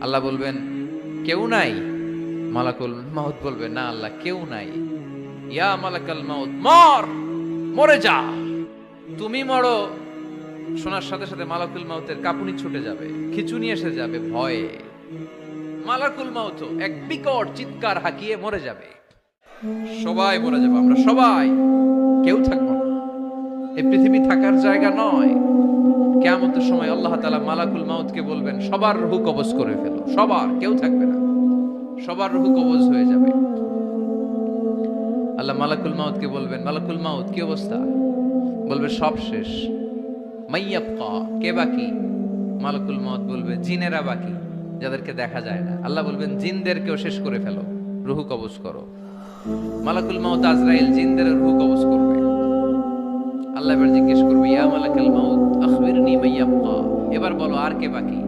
আল্লাহ বলবেন কেউ নাই, মালাকুল মাউত বলবে না আল্লাহ কেউ নাই। ইয়া মালাকাল মাউত মর, মরে যা। তুমি মরো শোনার সাথে সাথে মালাকুল মাউতের কাঁপুনি ছুটে যাবে, খিঁচুনি এসে যাবে ভয়ে। মালাকুল মাউত এক বিকট চিৎকার হাঁকিয়ে মরে যাবে। সবাই মরে যাবে, আমরা সবাই, কেউ থাকবো না। এই পৃথিবী থাকার জায়গা নয়। কিয়ামতের সময় আল্লাহ তাআলা মালাকুল মাউতকে বলবেন সবার রূহ কবজ করে ফেলো, সবার, কেউ থাকবে না, সবার রূহ কবজ হয়ে যাবে। আল্লাহ মালাকুল মাউতকে বলবেন মালাকুল মাউত কি অবস্থা? বলবে সব শেষ। মাইয়াবকা, কে বাকি? মালাকুল মাউত বলবে জিনেরা বাকি, যাদেরকে দেখা যায় না। আল্লাহ বলবেন জিনদেরকেও শেষ করে ফেলো, রূহ কবজ করো। মালাকুল মাউত আজরাইল জিনদের রূহ কবজ করবে। আল্লাহ এবার জিজ্ঞেস করবে ইয়া মালাকাল মাউত আখবিরনি মাইয়াবকা, এবার বলো আর কে বাকি?